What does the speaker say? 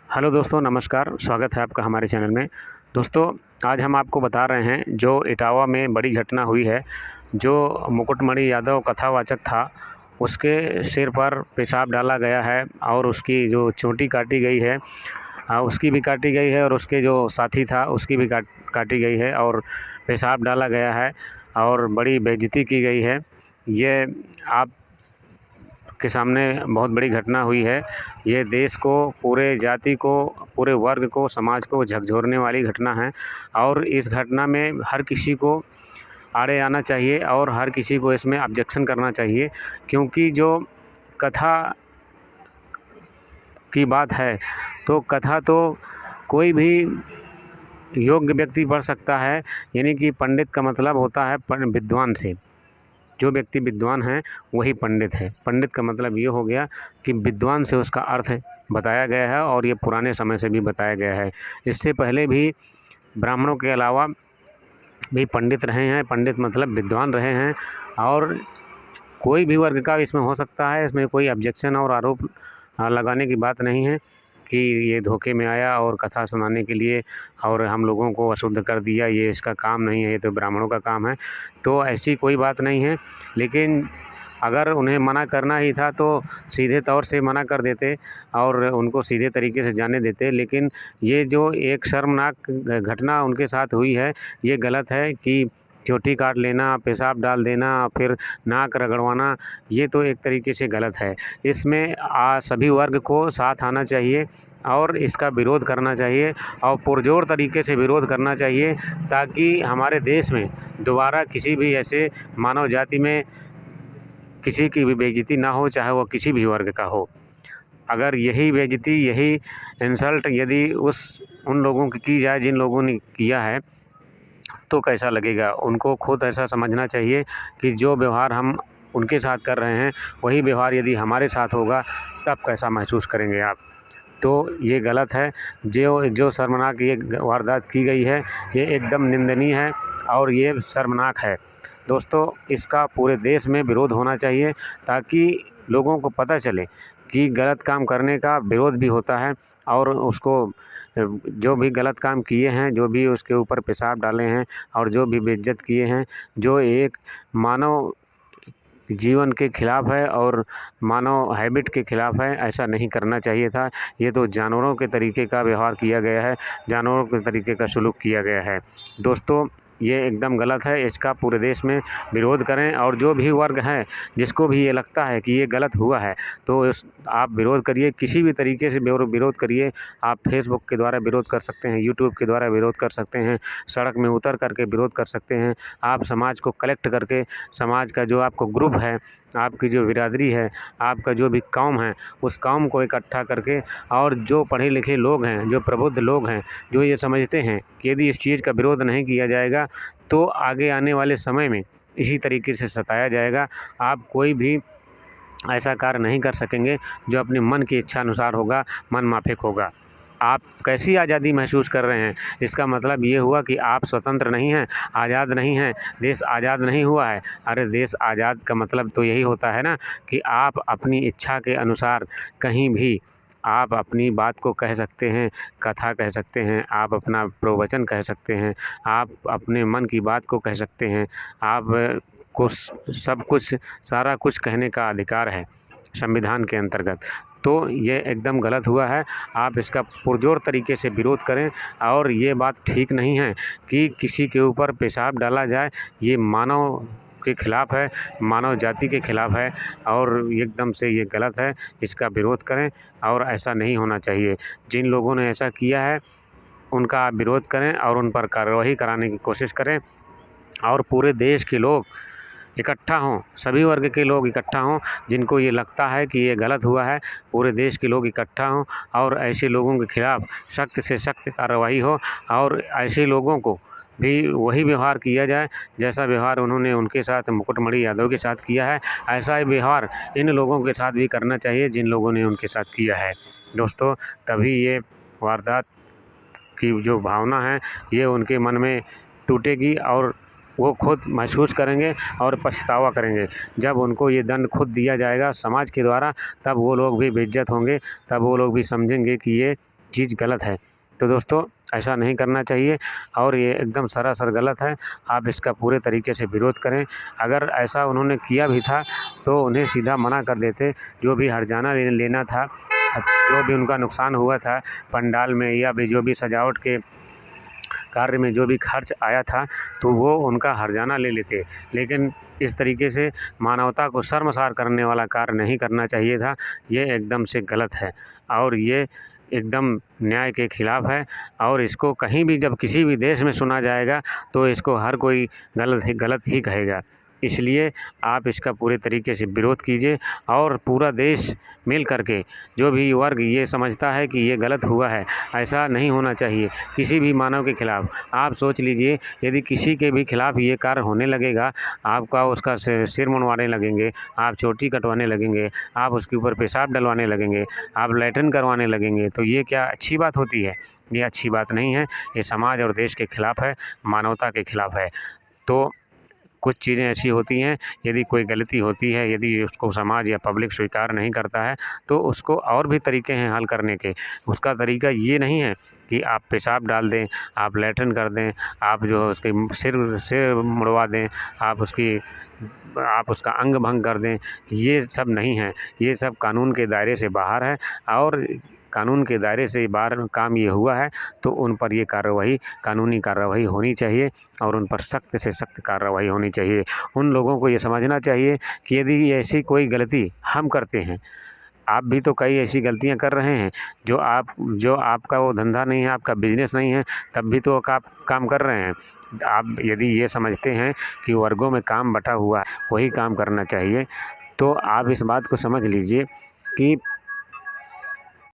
Hello दोस्तों, नमस्कार। स्वागत है आपका हमारे चैनल में। दोस्तों, आज हम आपको बता रहे हैं जो इटावा में बड़ी घटना हुई है। जो मुकुटमणि यादव कथावाचक था, उसके सिर पर पेशाब डाला गया है और उसकी जो चोटी काटी गई है, उसकी भी काटी गई है और उसके जो साथी था उसकी भी काटी गई है और पेशाब डाला गया है और बड़ी बेइज्जती की गई है। ये आप के सामने बहुत बड़ी घटना हुई है। ये देश को, पूरे जाति को, पूरे वर्ग को, समाज को झकझोरने वाली घटना है और इस घटना में हर किसी को आड़े आना चाहिए और हर किसी को इसमें ऑब्जेक्शन करना चाहिए, क्योंकि जो कथा की बात है तो कथा तो कोई भी योग्य व्यक्ति पढ़ सकता है। यानी कि पंडित का मतलब होता है विद्वान से। जो व्यक्ति विद्वान है वही पंडित है। पंडित का मतलब ये हो गया कि विद्वान से उसका अर्थ बताया गया है और ये पुराने समय से भी बताया गया है। इससे पहले भी ब्राह्मणों के अलावा भी पंडित रहे हैं। पंडित मतलब विद्वान रहे हैं और कोई भी वर्ग का इसमें हो सकता है। इसमें कोई ऑब्जेक्शन और आरोप लगाने की बात नहीं है कि ये धोखे में आया और कथा सुनाने के लिए और हम लोगों को अशुद्ध कर दिया, ये इसका काम नहीं है, ये तो ब्राह्मणों का काम है। तो ऐसी कोई बात नहीं है। लेकिन अगर उन्हें मना करना ही था तो सीधे तौर से मना कर देते और उनको सीधे तरीके से जाने देते। लेकिन ये जो एक शर्मनाक घटना उनके साथ हुई है, ये गलत है कि चोटी काट लेना, पेशाब डाल देना, फिर नाक रगड़वाना, ये तो एक तरीके से गलत है। इसमें सभी वर्ग को साथ आना चाहिए और इसका विरोध करना चाहिए और पुरजोर तरीके से विरोध करना चाहिए, ताकि हमारे देश में दोबारा किसी भी ऐसे मानव जाति में किसी की भी बेइज्जती ना हो, चाहे वो किसी भी वर्ग का हो। अगर यही बेइज्जती, यही इंसल्ट यदि उन लोगों की जाए जिन लोगों ने किया है, तो कैसा लगेगा। उनको खुद ऐसा समझना चाहिए कि जो व्यवहार हम उनके साथ कर रहे हैं वही व्यवहार यदि हमारे साथ होगा तब कैसा महसूस करेंगे आप। तो ये गलत है। जो शर्मनाक ये वारदात की गई है, ये एकदम निंदनीय है और ये शर्मनाक है। दोस्तों, इसका पूरे देश में विरोध होना चाहिए, ताकि लोगों को पता चले कि गलत काम करने का विरोध भी होता है और उसको जो भी गलत काम किए हैं, जो भी उसके ऊपर पेशाब डाले हैं और जो भी बेइज्जत किए हैं, जो एक मानव जीवन के खिलाफ़ है और मानव हैबिट के खिलाफ़ है, ऐसा नहीं करना चाहिए था। ये तो जानवरों के तरीके का व्यवहार किया गया है, जानवरों के तरीके का सलूक किया गया है। दोस्तों, ये एकदम गलत है। इसका पूरे देश में विरोध करें और जो भी वर्ग है जिसको भी ये लगता है कि ये गलत हुआ है, तो आप विरोध करिए, किसी भी तरीके से विरोध करिए। आप फेसबुक के द्वारा विरोध कर सकते हैं, यूट्यूब के द्वारा विरोध कर सकते हैं, सड़क में उतर करके विरोध कर सकते हैं। आप समाज को कलेक्ट करके, समाज का जो आपको ग्रुप है, आपकी जो बिरादरी है, आपका जो भी कौम है, उस कौम को इकट्ठा करके और जो पढ़े लिखे लोग हैं, जो प्रबुद्ध लोग हैं, जो ये समझते हैं कि यदि इस चीज़ का विरोध नहीं किया जाएगा तो आगे आने वाले समय में इसी तरीके से सताया जाएगा। आप कोई भी ऐसा कार्य नहीं कर सकेंगे जो अपने मन की इच्छा अनुसार होगा, मन माफिक होगा। आप कैसी आज़ादी महसूस कर रहे हैं? इसका मतलब ये हुआ कि आप स्वतंत्र नहीं हैं, आज़ाद नहीं हैं, देश आज़ाद नहीं हुआ है। अरे, देश आज़ाद का मतलब तो यही होता है ना कि आप अपनी इच्छा के अनुसार कहीं भी आप अपनी बात को कह सकते हैं, कथा कह सकते हैं, आप अपना प्रवचन कह सकते हैं, आप अपने मन की बात को कह सकते हैं। आप को सब कुछ, सारा कुछ कहने का अधिकार है संविधान के अंतर्गत। तो ये एकदम गलत हुआ है। आप इसका पुरजोर तरीके से विरोध करें और ये बात ठीक नहीं है कि किसी के ऊपर पेशाब डाला जाए। ये मानव के खिलाफ़ है, मानव जाति के खिलाफ़ है और एकदम से ये गलत है। इसका विरोध करें और ऐसा नहीं होना चाहिए। जिन लोगों ने ऐसा किया है उनका आप विरोध करें और उन पर कार्रवाई कराने की कोशिश करें और पूरे देश के लोग इकट्ठा हों, सभी वर्ग के लोग इकट्ठा हों। जिनको ये लगता है कि ये गलत हुआ है, पूरे देश के लोग इकट्ठा हों और ऐसे लोगों के खिलाफ़ सख्त से सख्त कार्रवाई हो और ऐसे लोगों को भी वही व्यवहार किया जाए जैसा व्यवहार उन्होंने उनके साथ, मुकुटमणि यादव के साथ किया है। ऐसा ही व्यवहार इन लोगों के साथ भी करना चाहिए जिन लोगों ने उनके साथ किया है। दोस्तों, तभी ये वारदात की जो भावना है ये उनके मन में टूटेगी और वो खुद महसूस करेंगे और पछतावा करेंगे। जब उनको ये दंड खुद दिया जाएगा समाज के द्वारा, तब वो लोग भी बेइज्जत होंगे, तब वो लोग भी समझेंगे कि ये चीज़ गलत है। तो दोस्तों ऐसा नहीं करना चाहिए और ये एकदम सरासर गलत है। आप इसका पूरे तरीके से विरोध करें। अगर ऐसा उन्होंने किया भी था तो उन्हें सीधा मना कर देते। जो भी हर्जाना लेना था, जो भी उनका नुकसान हुआ था पंडाल में या भी जो भी सजावट के कार्य में जो भी खर्च आया था, तो वो उनका हर्जाना ले लेते। लेकिन इस तरीके से मानवता को शर्मसार करने वाला कार्य नहीं करना चाहिए था। ये एकदम से गलत है और ये एकदम न्याय के खिलाफ़ है और इसको कहीं भी जब किसी भी देश में सुना जाएगा तो इसको हर कोई गलत ही कहेगा। इसलिए आप इसका पूरे तरीके से विरोध कीजिए और पूरा देश मिल कर के, जो भी वर्ग ये समझता है कि ये गलत हुआ है, ऐसा नहीं होना चाहिए किसी भी मानव के खिलाफ़। आप सोच लीजिए, यदि किसी के भी खिलाफ़ ये कार्य होने लगेगा, आपका उसका सिर मुंडवाने लगेंगे, आप चोटी कटवाने लगेंगे, आप उसके ऊपर पेशाब डलवाने लगेंगे, आप लैट्रिन करवाने लगेंगे, तो ये क्या अच्छी बात होती है? ये अच्छी बात नहीं है। ये समाज और देश के खिलाफ़ है, मानवता के खिलाफ़ है। तो कुछ चीज़ें ऐसी होती हैं, यदि कोई गलती होती है, यदि उसको समाज या पब्लिक स्वीकार नहीं करता है, तो उसको और भी तरीके हैं हल करने के। उसका तरीका ये नहीं है कि आप पेशाब डाल दें, आप लैट्रिन कर दें, आप जो है उसके सिर मुड़वा दें, आप उसका अंग भंग कर दें। ये सब नहीं है। ये सब कानून के दायरे से बाहर है और कानून के दायरे से बाहर काम ये हुआ है तो उन पर ये कानूनी कार्रवाई होनी चाहिए और उन पर सख्त से सख्त कार्रवाई होनी चाहिए। उन लोगों को ये समझना चाहिए कि यदि ऐसी कोई गलती हम करते हैं, आप भी तो कई ऐसी गलतियां कर रहे हैं जो आपका वो धंधा नहीं है, आपका बिजनेस नहीं है, तब भी तो आप काम कर रहे हैं। आप यदि ये समझते हैं कि वर्गों में काम बँटा हुआ है, वही काम करना चाहिए, तो आप इस बात को समझ लीजिए कि